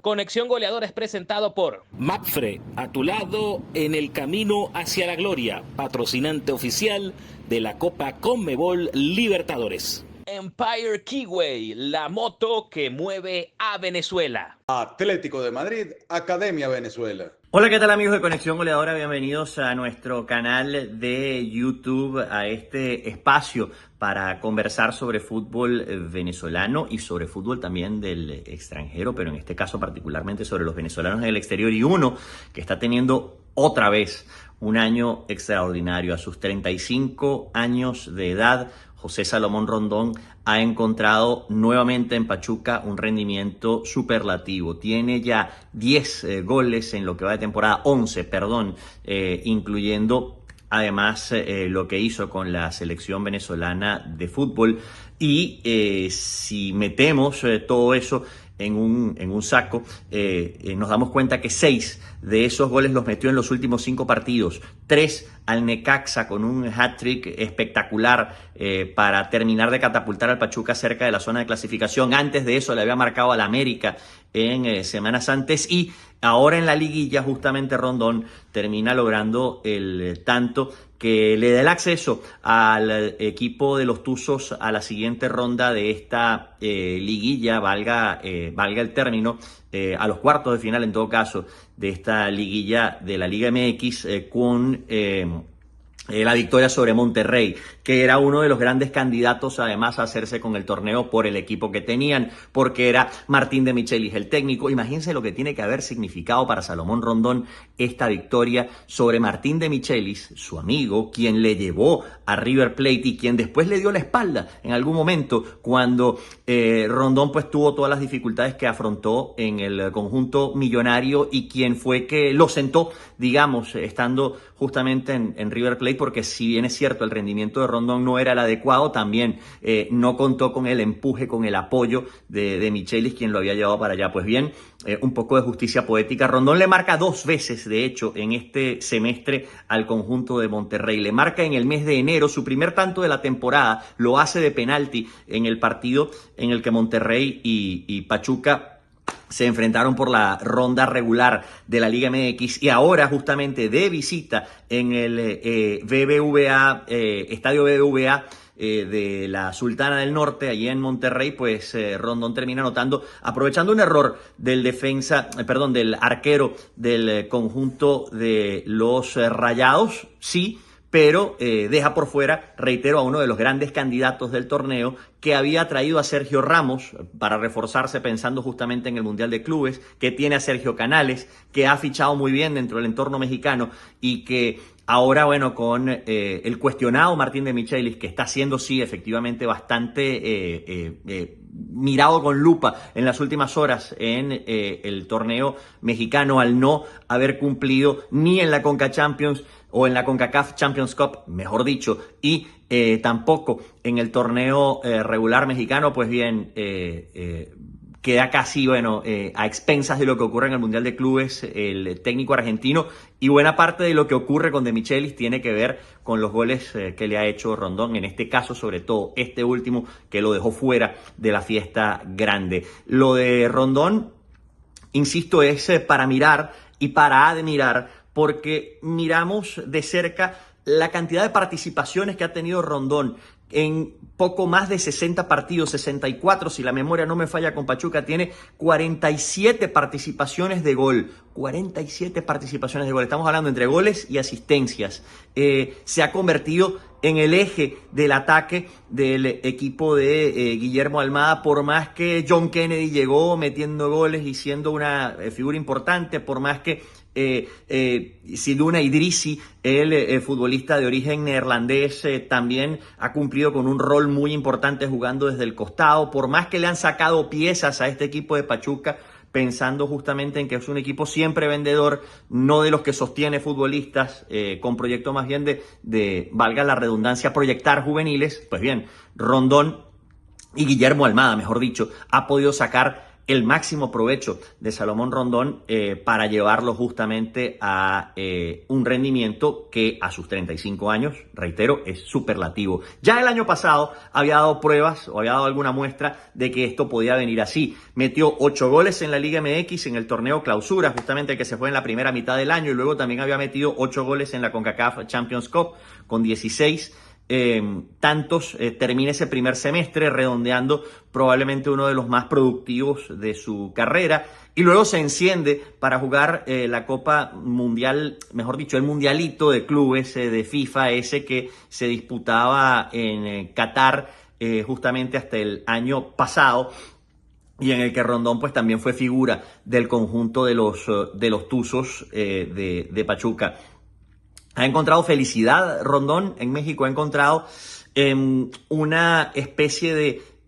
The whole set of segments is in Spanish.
Conexión Goleadora es presentado por Mapfre, a tu lado en el camino hacia la gloria, patrocinante oficial de la Copa Conmebol Libertadores. Empire Keyway, la moto que mueve a Venezuela. Atlético de Madrid, Academia Venezuela. Hola, ¿qué tal amigos de Conexión Goleadora? Bienvenidos a nuestro canal de YouTube, a este espacio para conversar sobre fútbol venezolano y sobre fútbol también del extranjero, pero en este caso particularmente sobre los venezolanos en el exterior, y uno que está teniendo otra vez un año extraordinario. A sus 35 años de edad, José Salomón Rondón ha encontrado nuevamente en Pachuca un rendimiento superlativo. Tiene ya 10 goles en lo que va de temporada, 11, incluyendo además lo que hizo con la selección venezolana de fútbol. Y si metemos todo eso en un saco, nos damos cuenta que 6 de esos goles los metió en los últimos 5 partidos. 3 al Necaxa con un hat-trick espectacular para terminar de catapultar al Pachuca cerca de la zona de clasificación. Antes de eso le había marcado al América en semanas antes, y ahora en la liguilla justamente Rondón termina logrando el tanto que le da el acceso al equipo de los Tuzos a la siguiente ronda de esta liguilla, valga el término, a los cuartos de final en todo caso de esta liguilla de la Liga MX, con la victoria sobre Monterrey, que era uno de los grandes candidatos además a hacerse con el torneo por el equipo que tenían, porque era Martín de Michelis el técnico. Imagínense lo que tiene que haber significado para Salomón Rondón esta victoria sobre Martín de Michelis, su amigo, quien le llevó a River Plate y quien después le dio la espalda en algún momento cuando Rondón pues tuvo todas las dificultades que afrontó en el conjunto millonario, y quien fue que lo sentó, digamos, estando justamente en River Plate, porque si bien es cierto el rendimiento de Rondón no era el adecuado, también no contó con el empuje, con el apoyo de Michelis, quien lo había llevado para allá. Pues bien, un poco de justicia poética. Rondón le marca 2 veces, de hecho, en este semestre al conjunto de Monterrey. Le marca en el mes de enero su primer tanto de la temporada, lo hace de penalti en el partido en el que Monterrey y Pachuca se enfrentaron por la ronda regular de la Liga MX, y ahora justamente de visita en el BBVA, Estadio BBVA de la Sultana del Norte, allí en Monterrey, pues Rondón termina anotando, aprovechando un error del del arquero del conjunto de los Rayados, sí, pero deja por fuera, reitero, a uno de los grandes candidatos del torneo, que había traído a Sergio Ramos para reforzarse pensando justamente en el Mundial de Clubes, que tiene a Sergio Canales, que ha fichado muy bien dentro del entorno mexicano, y que ahora, bueno, con el cuestionado Martín de Michelis, que está siendo, sí, efectivamente bastante mirado con lupa en las últimas horas en el torneo mexicano, al no haber cumplido ni en la Conca Champions o en la CONCACAF Champions Cup, mejor dicho, y tampoco en el torneo regular mexicano. Pues bien, queda casi, a expensas de lo que ocurre en el Mundial de Clubes el técnico argentino, y buena parte de lo que ocurre con De Michelis tiene que ver con los goles que le ha hecho Rondón, en este caso sobre todo este último, que lo dejó fuera de la fiesta grande. Lo de Rondón, insisto, es para mirar y para admirar, porque miramos de cerca la cantidad de participaciones que ha tenido Rondón en poco más de 60 partidos, 64 si la memoria no me falla con Pachuca. Tiene 47 participaciones de gol, 47 participaciones de gol, estamos hablando entre goles y asistencias. Se ha convertido en el eje del ataque del equipo de Guillermo Almada, por más que John Kennedy llegó metiendo goles y siendo una figura importante, por más que Siduna Idrissi, el futbolista de origen neerlandés, también ha cumplido con un rol muy importante jugando desde el costado, por más que le han sacado piezas a este equipo de Pachuca, pensando justamente en que es un equipo siempre vendedor, no de los que sostiene futbolistas, con proyecto más bien de, valga la redundancia, proyectar juveniles. Pues bien, Rondón y Guillermo Almada, mejor dicho, ha podido sacar el máximo provecho de Salomón Rondón para llevarlo justamente a un rendimiento que a sus 35 años, reitero, es superlativo. Ya el año pasado había dado pruebas o había dado alguna muestra de que esto podía venir así. Metió 8 goles en la Liga MX en el torneo Clausura, justamente el que se fue en la primera mitad del año, y luego también había metido 8 goles en la CONCACAF Champions Cup con 16 tantos. Termina ese primer semestre redondeando probablemente uno de los más productivos de su carrera, y luego se enciende para jugar la Copa Mundial, mejor dicho, el Mundialito de Clubes de FIFA, ese que se disputaba en Qatar justamente hasta el año pasado, y en el que Rondón pues también fue figura del conjunto de los Tuzos de Pachuca. Ha encontrado felicidad Rondón en México, ha encontrado una especie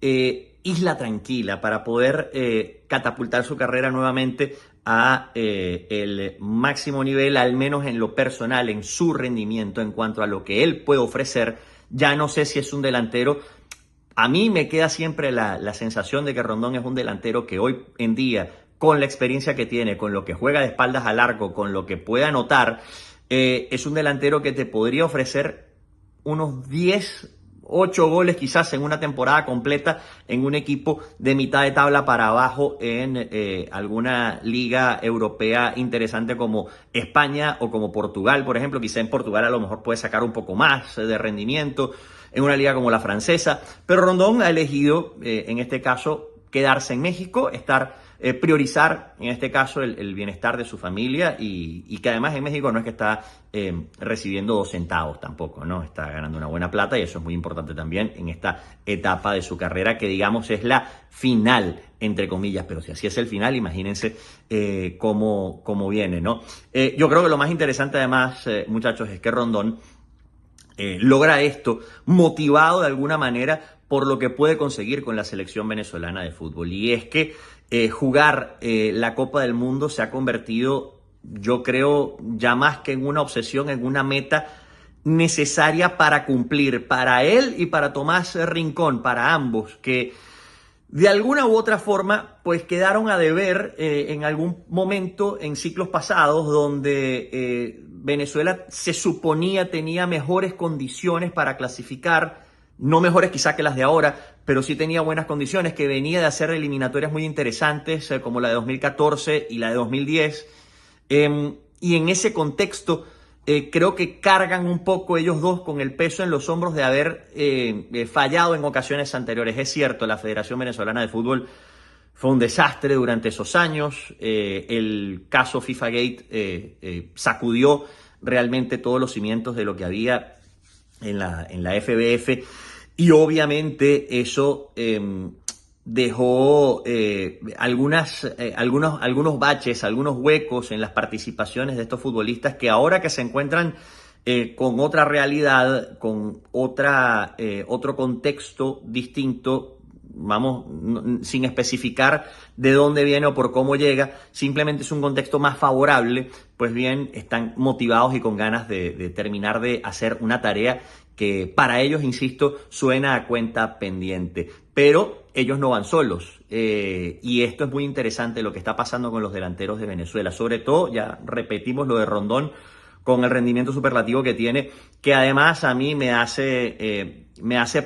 de isla tranquila para poder catapultar su carrera nuevamente a el máximo nivel, al menos en lo personal, en su rendimiento, en cuanto a lo que él puede ofrecer. Ya no sé si es un delantero. A mí me queda siempre la sensación de que Rondón es un delantero que hoy en día, con la experiencia que tiene, con lo que juega de espaldas al arco, con lo que puede anotar, es un delantero que te podría ofrecer unos 8 goles quizás en una temporada completa en un equipo de mitad de tabla para abajo en alguna liga europea interesante como España o como Portugal, por ejemplo. Quizá en Portugal a lo mejor puede sacar un poco más de rendimiento, en una liga como la francesa, pero Rondón ha elegido en este caso quedarse en México, priorizar en este caso el bienestar de su familia, y que además en México no es que está recibiendo 2 centavos tampoco, ¿no? Está ganando una buena plata, y eso es muy importante también en esta etapa de su carrera, que digamos es la final, entre comillas, pero si así es el final, imagínense cómo viene, ¿no? Yo creo que lo más interesante además, muchachos, es que Rondón logra esto motivado de alguna manera por lo que puede conseguir con la selección venezolana de fútbol, y es que jugar la Copa del Mundo se ha convertido, yo creo, ya más que en una obsesión, en una meta necesaria para cumplir, para él y para Tomás Rincón, para ambos, que de alguna u otra forma pues quedaron a deber en algún momento en ciclos pasados, donde Venezuela se suponía tenía mejores condiciones para clasificar, no mejores quizá que las de ahora, pero sí tenía buenas condiciones, que venía de hacer eliminatorias muy interesantes como la de 2014 y la de 2010, y en ese contexto creo que cargan un poco ellos dos con el peso en los hombros de haber fallado en ocasiones anteriores. Es cierto, la Federación Venezolana de Fútbol fue un desastre durante esos años. El caso FIFA Gate sacudió realmente todos los cimientos de lo que había en la FBF, y obviamente eso dejó algunos baches, algunos huecos en las participaciones de estos futbolistas, que ahora que se encuentran con otra realidad, con otro contexto distinto, sin especificar de dónde viene o por cómo llega, simplemente es un contexto más favorable, pues bien, están motivados y con ganas de terminar de hacer una tarea que para ellos, insisto, suena a cuenta pendiente. Pero ellos no van solos, y esto es muy interesante lo que está pasando con los delanteros de Venezuela, sobre todo, ya repetimos lo de Rondón, con el rendimiento superlativo que tiene, que además a mí me hace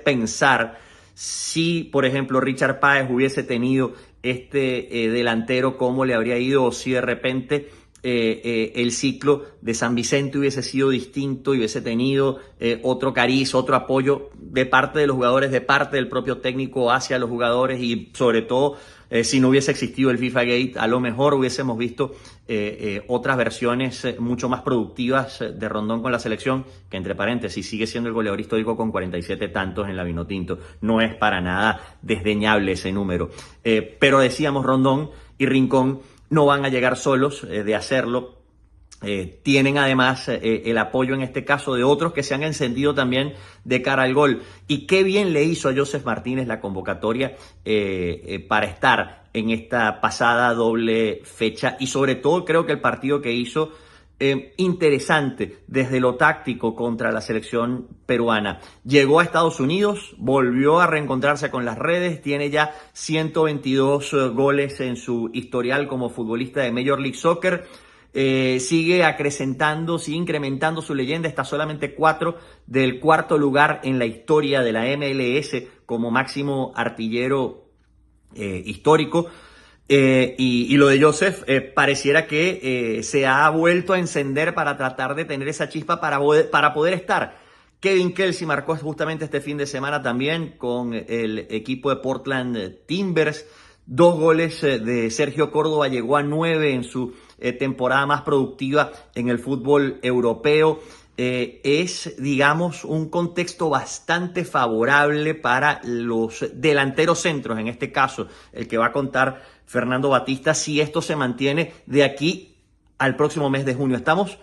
pensar si, por ejemplo, Richard Páez hubiese tenido este delantero, cómo le habría ido, o si de repente el ciclo de San Vicente hubiese sido distinto y hubiese tenido otro cariz, otro apoyo de parte de los jugadores, de parte del propio técnico hacia los jugadores, y sobre todo si no hubiese existido el FIFA Gate, a lo mejor hubiésemos visto otras versiones mucho más productivas de Rondón con la selección, que entre paréntesis sigue siendo el goleador histórico con 47 tantos en la Vinotinto. No es para nada desdeñable ese número, pero decíamos, Rondón y Rincón no van a llegar solos de hacerlo. Tienen además el apoyo en este caso de otros que se han encendido también de cara al gol. Y qué bien le hizo a Joseph Martínez la convocatoria para estar en esta pasada doble fecha. Y sobre todo creo que el partido que hizo interesante desde lo táctico contra la selección peruana. Llegó a Estados Unidos, volvió a reencontrarse con las redes, tiene ya 122 goles en su historial como futbolista de Major League Soccer. Sigue acrecentando, sigue incrementando su leyenda, está solamente 4 del cuarto lugar en la historia de la MLS como máximo artillero histórico. Y lo de Joseph pareciera que se ha vuelto a encender para tratar de tener esa chispa para poder estar. Kevin Kelsey marcó justamente este fin de semana también con el equipo de Portland Timbers. 2 goles de Sergio Córdoba, llegó a 9 en su temporada más productiva en el fútbol europeo. Es, digamos, un contexto bastante favorable para los delanteros centros, en este caso, el que va a contar Fernando Batista, si esto se mantiene de aquí al próximo mes de junio. Estamos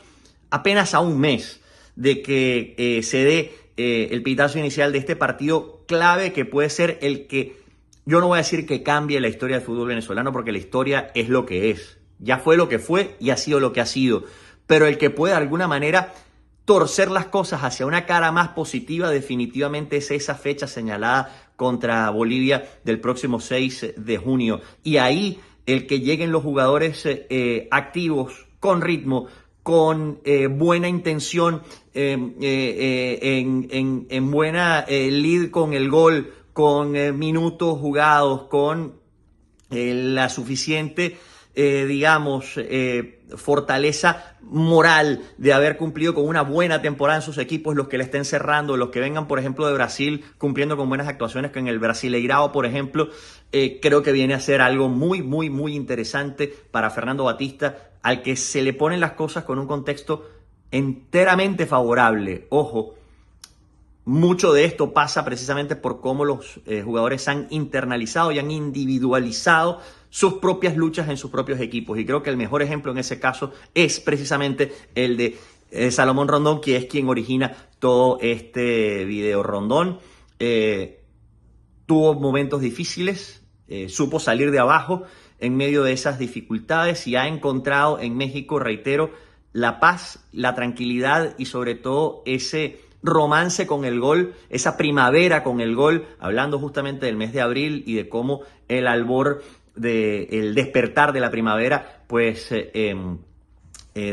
apenas a un mes de que se dé el pitazo inicial de este partido clave que puede ser el que, yo no voy a decir que cambie la historia del fútbol venezolano, porque la historia es lo que es. Ya fue lo que fue y ha sido lo que ha sido. Pero el que puede de alguna manera torcer las cosas hacia una cara más positiva definitivamente es esa fecha señalada contra Bolivia del próximo 6 de junio. Y ahí el que lleguen los jugadores activos, con ritmo, con buena intención, en buena lead con el gol, con minutos jugados, con la suficiente fortaleza moral de haber cumplido con una buena temporada en sus equipos, los que le estén cerrando, los que vengan, por ejemplo, de Brasil, cumpliendo con buenas actuaciones, que en el Brasileirao, por ejemplo, creo que viene a ser algo muy, muy, muy interesante para Fernando Batista, al que se le ponen las cosas con un contexto enteramente favorable. Ojo, mucho de esto pasa precisamente por cómo los jugadores han internalizado y han individualizado sus propias luchas en sus propios equipos. Y creo que el mejor ejemplo en ese caso es precisamente el de Salomón Rondón, que es quien origina todo este video. Rondón tuvo momentos difíciles, supo salir de abajo en medio de esas dificultades y ha encontrado en México, reitero, la paz, la tranquilidad y sobre todo ese romance con el gol, esa primavera con el gol, hablando justamente del mes de abril y de cómo el albor el despertar de la primavera, pues de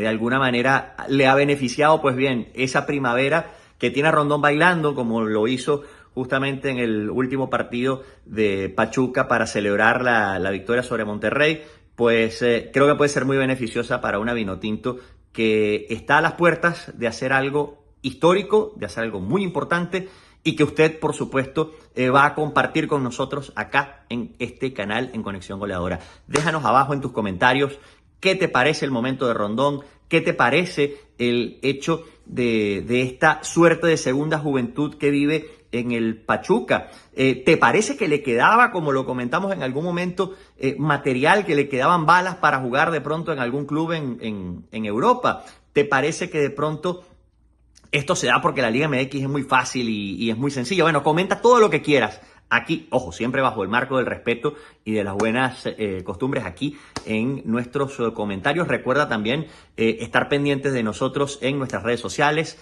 alguna manera le ha beneficiado. Pues bien, esa primavera que tiene a Rondón bailando, como lo hizo justamente en el último partido de Pachuca para celebrar la victoria sobre Monterrey, pues creo que puede ser muy beneficiosa para una Vinotinto que está a las puertas de hacer algo histórico, de hacer algo muy importante, y que usted, por supuesto, va a compartir con nosotros acá en este canal en Conexión Goleadora. Déjanos abajo en tus comentarios qué te parece el momento de Rondón, qué te parece el hecho de esta suerte de segunda juventud que vive en el Pachuca. ¿Te parece que le quedaba, como lo comentamos en algún momento, material, que le quedaban balas para jugar de pronto en algún club en Europa? ¿Te parece que de pronto esto se da porque la Liga MX es muy fácil y es muy sencilla? Bueno, comenta todo lo que quieras. Aquí, ojo, siempre bajo el marco del respeto y de las buenas costumbres aquí en nuestros comentarios. Recuerda también estar pendientes de nosotros en nuestras redes sociales,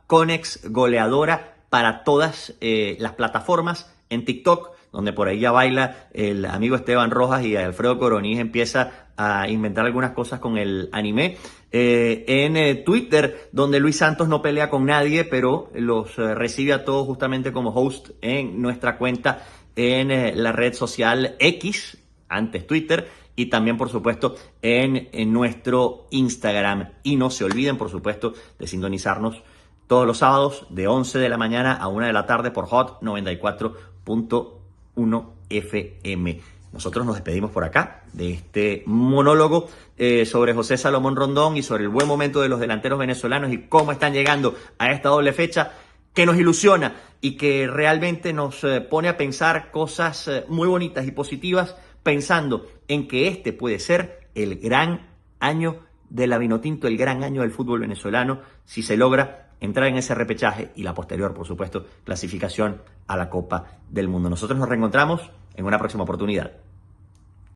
@ConexGoleadora para todas las plataformas, en TikTok, donde por ahí ya baila el amigo Esteban Rojas y Alfredo Coronís empieza a inventar algunas cosas con el anime. En Twitter, donde Luis Santos no pelea con nadie, pero los recibe a todos justamente como host en nuestra cuenta en la red social X, antes Twitter, y también, por supuesto, en nuestro Instagram. Y no se olviden, por supuesto, de sintonizarnos todos los sábados de 11 de la mañana a 1 de la tarde por Hot 94.1 FM. Nosotros nos despedimos por acá de este monólogo sobre José Salomón Rondón y sobre el buen momento de los delanteros venezolanos y cómo están llegando a esta doble fecha que nos ilusiona y que realmente nos pone a pensar cosas muy bonitas y positivas, pensando en que este puede ser el gran año de la Vinotinto, el gran año del fútbol venezolano, si se logra entrar en ese repechaje y la posterior, por supuesto, clasificación a la Copa del Mundo. Nosotros nos reencontramos en una próxima oportunidad.